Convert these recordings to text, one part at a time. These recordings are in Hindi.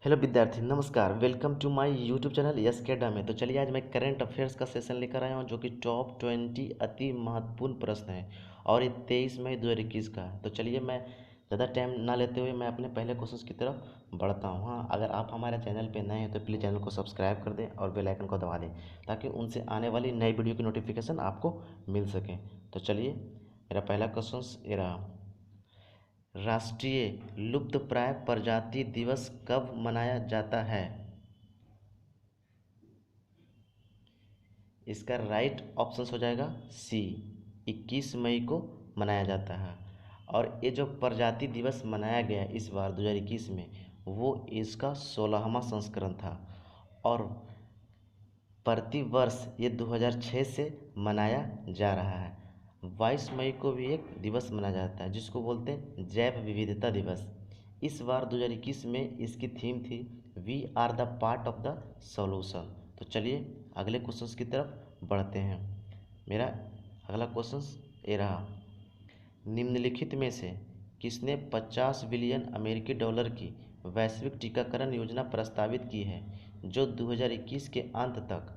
हेलो विद्यार्थी, नमस्कार। Welcome to my YouTube channel Yes Academy. तो चलिए आज मैं करंट अफेयर्स का सेशन लेकर आया हूँ जो कि टॉप 20 अति महत्वपूर्ण प्रश्न है और ये 23 मई 2021 का है। तो चलिए मैं ज़्यादा टाइम ना लेते हुए मैं अपने पहले क्वेश्चन की तरफ बढ़ता हूँ। हाँ, अगर आप हमारे चैनल पे नए हैं तो प्लीज़ चैनल को सब्सक्राइब कर दें और बेल आइकन को दबा दें ताकि उनसे आने वाली नई वीडियो की नोटिफिकेशन आपको मिल सके। तो चलिए मेरा पहला क्वेश्चन ये रहा, राष्ट्रीय लुप्तप्राय प्रजाति दिवस कब मनाया जाता है? इसका राइट ऑप्शन हो जाएगा सी, 21 मई को मनाया जाता है। और ये जो प्रजाति दिवस मनाया गया इस बार 2021 में, वो इसका 16वां संस्करण था और प्रति वर्ष ये 2006 से मनाया जा रहा है। 22 मई को भी एक दिवस मनाया जाता है जिसको बोलते हैं जैव विविधता दिवस। इस बार 2021 में इसकी थीम थी we are the part of the solution. तो चलिए अगले क्वेश्चन की तरफ बढ़ते हैं। मेरा अगला क्वेश्चन ये रहा, निम्नलिखित में से किसने 50 बिलियन अमेरिकी डॉलर की वैश्विक टीकाकरण योजना प्रस्तावित की है जो 2021 के अंत तक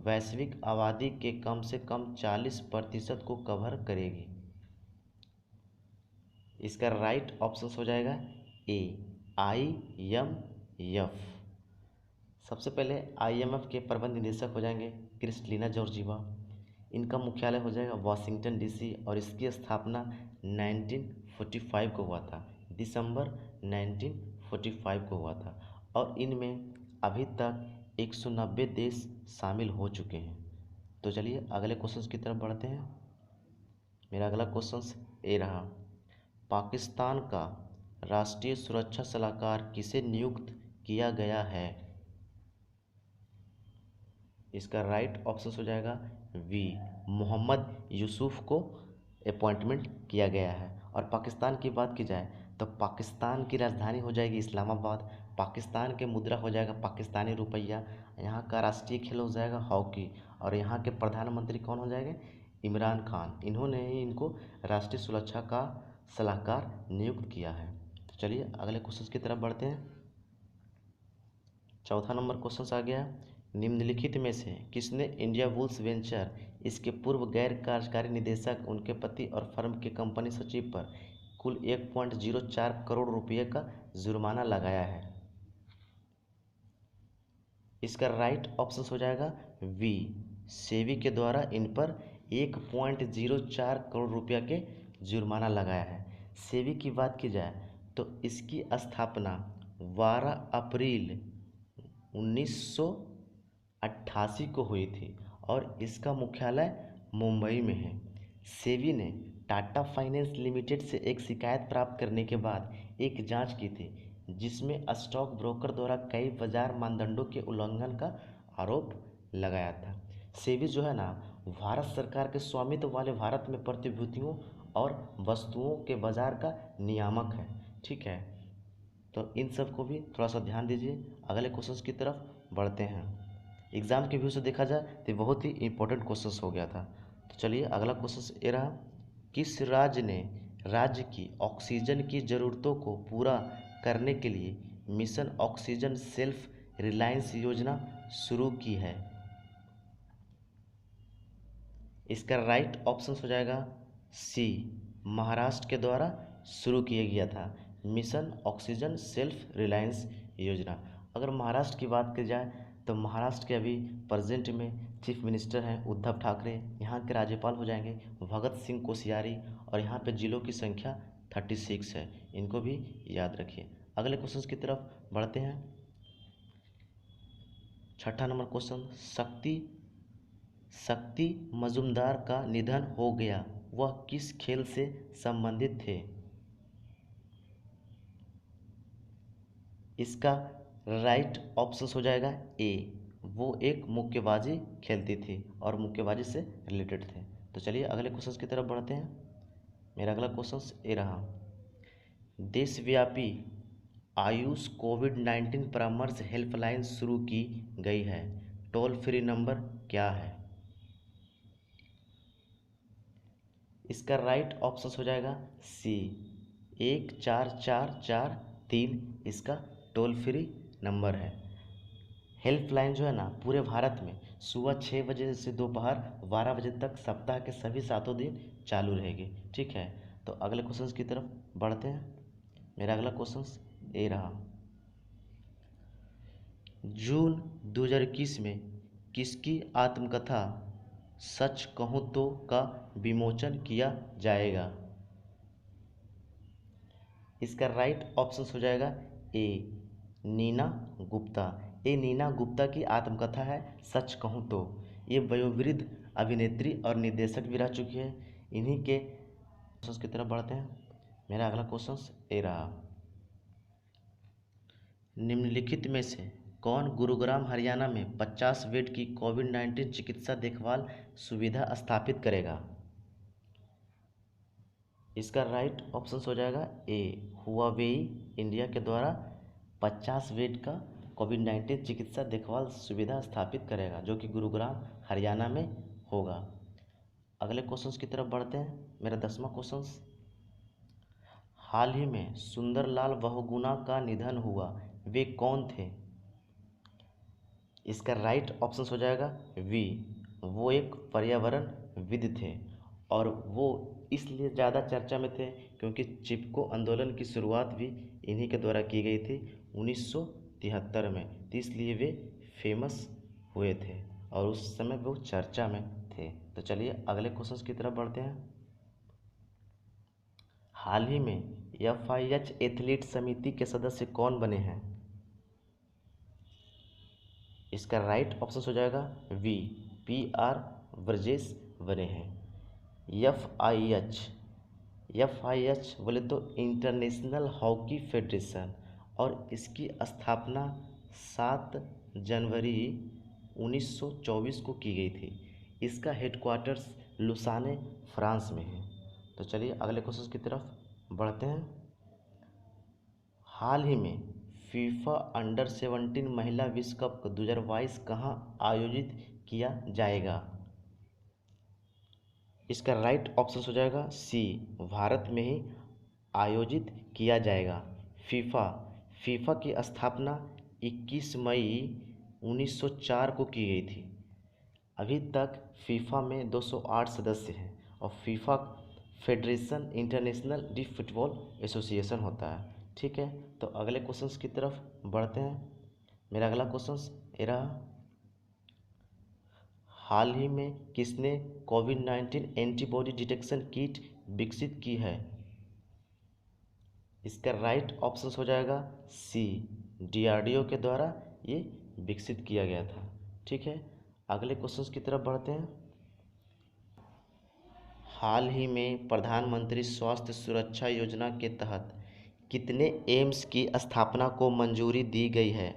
वैश्विक आबादी के कम से कम 40% को कवर करेगी? इसका राइट ऑप्शन हो जाएगा ए, IMF। सबसे पहले IMF के प्रबंध निदेशक हो जाएंगे क्रिस्टलिना जॉर्जीवा। इनका मुख्यालय हो जाएगा वाशिंगटन DC और इसकी स्थापना 1945 को हुआ था, दिसंबर 1945 को हुआ था। और इनमें अभी तक 190 देश शामिल हो चुके हैं। तो चलिए अगले क्वेश्चन की तरफ बढ़ते हैं। मेरा अगला क्वेश्चन ये रहा, पाकिस्तान का राष्ट्रीय सुरक्षा सलाहकार किसे नियुक्त किया गया है? इसका राइट ऑप्शन हो जाएगा वी, मोहम्मद यूसुफ को अपॉइंटमेंट किया गया है। और पाकिस्तान की बात की जाए तो पाकिस्तान की राजधानी हो जाएगी इस्लामाबाद, पाकिस्तान के मुद्रा हो जाएगा पाकिस्तानी रुपया, यहाँ का राष्ट्रीय खेल हो जाएगा हॉकी और यहाँ के प्रधानमंत्री कौन हो जाएंगे? इमरान खान। इन्होंने ही इनको राष्ट्रीय सुरक्षा का सलाहकार नियुक्त किया है। तो चलिए अगले क्वेश्चन की तरफ बढ़ते हैं। चौथा नंबर क्वेश्चन आ गया, निम्नलिखित में से किसने इंडिया बुल्स वेंचर, इसके पूर्व गैर कार्यकारी निदेशक, उनके पति और फर्म के कंपनी सचिव पर कुल 1.04 करोड़ रुपये का जुर्माना लगाया है? इसका राइट ऑप्शन हो जाएगा वी, सेबी के द्वारा इन पर 1.04 करोड़ रुपया के जुर्माना लगाया है। सेबी की बात की जाए तो इसकी स्थापना 12 अप्रैल 1988 को हुई थी और इसका मुख्यालय मुंबई में है। सेबी ने टाटा फाइनेंस लिमिटेड से एक शिकायत प्राप्त करने के बाद एक जांच की थी जिसमें स्टॉक ब्रोकर द्वारा कई बाजार मानदंडों के उल्लंघन का आरोप लगाया था। सेबी जो है ना, भारत सरकार के स्वामित्व वाले भारत में प्रतिभूतियों और वस्तुओं के बाजार का नियामक है। ठीक है, तो इन सब को भी थोड़ा सा ध्यान दीजिए। अगले क्वेश्चन की तरफ बढ़ते हैं। एग्ज़ाम के व्यू से देखा जाए तो बहुत ही इंपॉर्टेंट क्वेश्चन हो गया था। तो चलिए अगला क्वेश्चन ये रहा, किस राज्य ने राज्य की ऑक्सीजन की ज़रूरतों को पूरा करने के लिए मिशन ऑक्सीजन सेल्फ रिलायंस योजना शुरू की है? इसका राइट ऑप्शन हो जाएगा सी, महाराष्ट्र के द्वारा शुरू किया गया था मिशन ऑक्सीजन सेल्फ रिलायंस योजना। अगर महाराष्ट्र की बात की जाए तो महाराष्ट्र के अभी प्रेजेंट में चीफ मिनिस्टर हैं उद्धव ठाकरे, यहाँ के राज्यपाल हो जाएंगे भगत सिंह कोश्यारी और यहाँ पे जिलों की संख्या 36 है, इनको भी याद रखिए। अगले क्वेश्चन की तरफ बढ़ते हैं। छठा नंबर क्वेश्चन, शक्ति मजुमदार का निधन हो गया, वह किस खेल से संबंधित थे? इसका राइट ऑप्शन हो जाएगा ए, वो एक मुक्केबाजी खेलती थी और मुक्केबाजी से रिलेटेड थे। तो चलिए अगले क्वेश्चन की तरफ बढ़ते हैं। मेरा अगला क्वेश्चन ये रहा, देशव्यापी आयुष कोविड-19 परामर्श हेल्पलाइन शुरू की गई है, टोल फ्री नंबर क्या है? इसका राइट ऑप्शन हो जाएगा सी, 144443 इसका टोल फ्री नंबर है। हेल्पलाइन जो है ना पूरे भारत में सुबह 6 बजे से दोपहर 12 बजे तक सप्ताह के सभी 7 दिन चालू रहेगी। ठीक है, तो अगले क्वेश्चन की तरफ बढ़ते हैं। मेरा अगला क्वेश्चन ये रहा, जून 2021 में किसकी आत्मकथा सच कहूँ तो का विमोचन किया जाएगा? इसका राइट ऑप्शन हो जाएगा ए नीना गुप्ता। ये नीना गुप्ता की आत्मकथा है सच कहूँ तो। ये वयोवृद्ध अभिनेत्री और निर्देशक भी रह चुकी है। इन्हीं के क्वेश्चन की तरफ बढ़ते हैं। मेरा अगला क्वेश्चन ये रहा, निम्नलिखित में से कौन गुरुग्राम हरियाणा में 50 बेड की कोविड-19 चिकित्सा देखभाल सुविधा स्थापित करेगा? इसका राइट ऑप्शन हो जाएगा ए हुआवेई इंडिया के द्वारा 50 बेड का कोविड-19 चिकित्सा देखभाल सुविधा स्थापित करेगा, जो कि गुरुग्राम हरियाणा में होगा। अगले क्वेश्चन की तरफ बढ़ते हैं। मेरा 10वां क्वेश्चन, हाल ही में सुंदरलाल बहुगुणा का निधन हुआ, वे कौन थे? इसका राइट ऑप्शन हो जाएगा वी, वो एक पर्यावरणविद थे और वो इसलिए ज़्यादा चर्चा में थे क्योंकि चिपको आंदोलन की शुरुआत भी इन्हीं के द्वारा की गई थी 1973 में, तो इसलिए वे फेमस हुए थे और उस समय वो चर्चा में थे। तो चलिए अगले क्वेश्चन की तरफ बढ़ते हैं। हाल ही में FIH एथलीट समिति के सदस्य कौन बने हैं? इसका राइट ऑप्शन हो जाएगा वी, PR ब्रजेश बने हैं। FIH बोले तो इंटरनेशनल हॉकी फेडरेशन, और इसकी स्थापना 7 जनवरी 1924 को की गई थी। इसका हेडक्वार्टर्स लुसाने फ्रांस में है। तो चलिए अगले क्वेश्चन की तरफ बढ़ते हैं। हाल ही में फीफा अंडर-17 महिला विश्व कप 2022 कहाँ आयोजित किया जाएगा? इसका राइट ऑप्शन हो जाएगा सी, भारत में ही आयोजित किया जाएगा। फीफा की स्थापना 21 मई 1904 को की गई थी। अभी तक फीफा में 208 सदस्य हैं और FIFA federation international D football association होता है। ठीक है, तो अगले क्वेश्चंस की तरफ बढ़ते हैं। मेरा अगला क्वेश्चन ये रहा, हाल ही में किसने कोविड-19 एंटीबॉडी डिटेक्शन किट विकसित की है? इसका राइट ऑप्शन हो जाएगा सी, DRDO के द्वारा ये विकसित किया गया था। ठीक है, अगले क्वेश्चन की तरफ बढ़ते हैं। हाल ही में प्रधानमंत्री स्वास्थ्य सुरक्षा योजना के तहत कितने एम्स की स्थापना को मंजूरी दी गई है?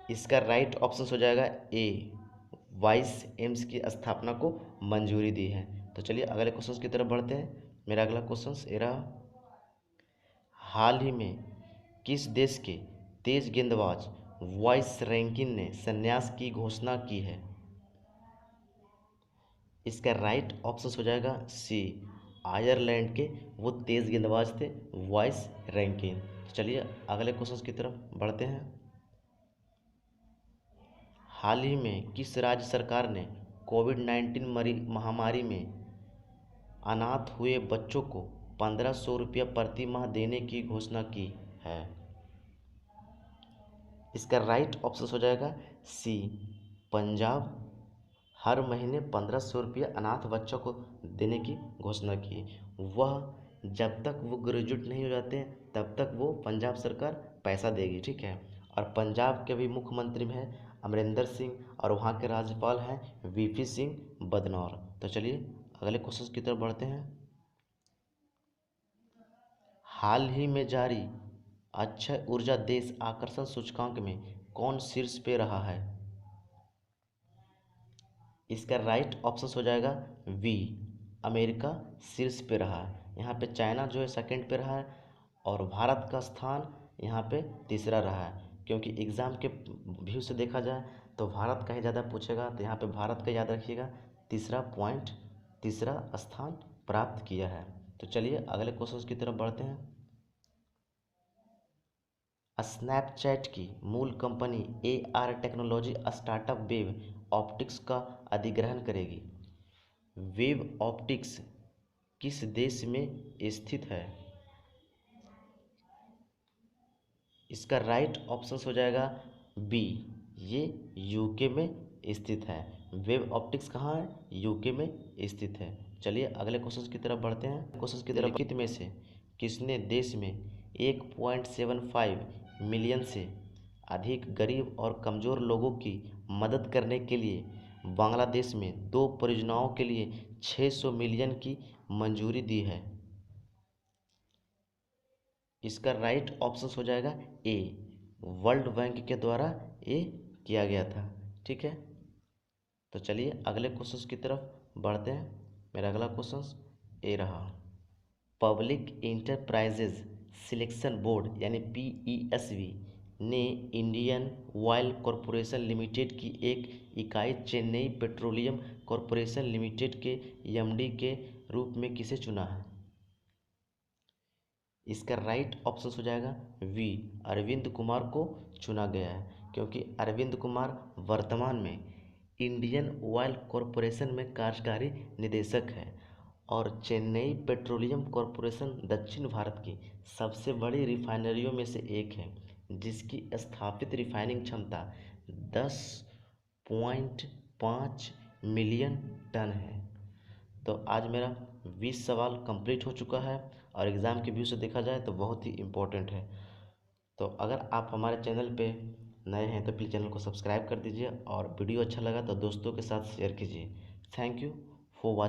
इसका राइट ऑप्शन हो जाएगा ए, 22 एम्स की स्थापना को मंजूरी दी है। तो चलिए अगले क्वेश्चन की तरफ बढ़ते हैं। मेरा अगला क्वेश्चन ये रहा, हाल ही में किस देश के तेज गेंदबाज वाइस रैंकिन ने संन्यास की घोषणा की है? इसका राइट ऑप्शन हो जाएगा सी, आयरलैंड के वो तेज गेंदबाज थे वाइस रैंकिन। चलिए अगले क्वेश्चन की तरफ बढ़ते हैं। हाल ही में किस राज्य सरकार ने कोविड-19 महामारी में अनाथ हुए बच्चों को 1500 रुपया प्रति माह देने की घोषणा की है? इसका राइट ऑप्शन हो जाएगा सी, पंजाब हर महीने 1500 रुपया अनाथ बच्चों को देने की घोषणा की। वह जब तक वो ग्रेजुएट नहीं हो जाते हैं तब तक वो पंजाब सरकार पैसा देगी। ठीक है, और पंजाब के भी मुख्यमंत्री में है अमरिंदर सिंह और वहाँ के राज्यपाल हैं VP सिंह बदनौर। तो चलिए अगले क्वेश्चन की तरफ बढ़ते हैं। हाल ही में जारी अक्षय ऊर्जा देश आकर्षण सूचकांक में कौन शीर्ष पे रहा है? इसका राइट ऑप्शन हो जाएगा वी, अमेरिका शीर्ष पे रहा है। यहाँ पे चाइना जो है सेकंड पे रहा है और भारत का स्थान यहाँ पे तीसरा रहा है, क्योंकि एग्ज़ाम के व्यू से देखा जाए तो भारत का ही ज़्यादा पूछेगा, तो यहाँ पे भारत का याद रखिएगा। तीसरा स्थान प्राप्त किया है। तो चलिए अगले क्वेश्चन की तरफ बढ़ते हैं। स्नैपचैट की मूल company AR technology startup web optics का अधिग्रहण करेगी। वेब ऑप्टिक्स किस देश में स्थित है? इसका राइट ऑप्शन हो जाएगा बी, ये यूके में स्थित है। वेब ऑप्टिक्स कहाँ है? यूके में स्थित है। चलिए अगले क्वेश्चन की तरफ बढ़ते हैं। क्वेश्चन की तरफ, निम्नलिखित में से किसने देश में 1.75 मिलियन से अधिक गरीब और कमज़ोर लोगों की मदद करने के लिए बांग्लादेश में 2 परियोजनाओं के लिए 600 मिलियन की मंजूरी दी है? इसका राइट ऑप्शन हो जाएगा ए, वर्ल्ड बैंक के द्वारा ये किया गया था। ठीक है, तो चलिए अगले क्वेश्चन की तरफ बढ़ते हैं। मेरा अगला क्वेश्चन ए रहा, पब्लिक इंटरप्राइजेज सिलेक्शन बोर्ड यानी PESB ने इंडियन ऑयल कॉरपोरेशन लिमिटेड की एक इकाई चेन्नई पेट्रोलियम कॉरपोरेशन लिमिटेड के MD के रूप में किसे चुना है? इसका राइट ऑप्शन हो जाएगा वी, अरविंद कुमार को चुना गया है, क्योंकि अरविंद कुमार वर्तमान में इंडियन ऑयल कॉरपोरेशन में कार्यकारी निदेशक है और चेन्नई पेट्रोलियम कॉरपोरेशन दक्षिण भारत की सबसे बड़ी रिफाइनरियों में से एक है, जिसकी स्थापित रिफाइनिंग क्षमता 10.5 मिलियन टन है। तो आज मेरा 20 सवाल कंप्लीट हो चुका है और एग्ज़ाम के व्यू से देखा जाए तो बहुत ही इम्पोर्टेंट है। तो अगर आप हमारे चैनल पे नए हैं तो प्लीज़ चैनल को सब्सक्राइब कर दीजिए और वीडियो अच्छा लगा तो दोस्तों के साथ शेयर कीजिए। Thank you for watching.